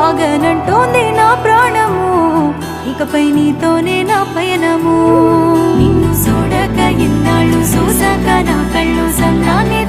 ఆగనంటోంది నా ప్రాణము, ఇకపై నీతోనే నా పయనము. నిన్ను చూడక ఇన్నాళ్ళు చూసాక నా కళ్ళు సన్నాన్ని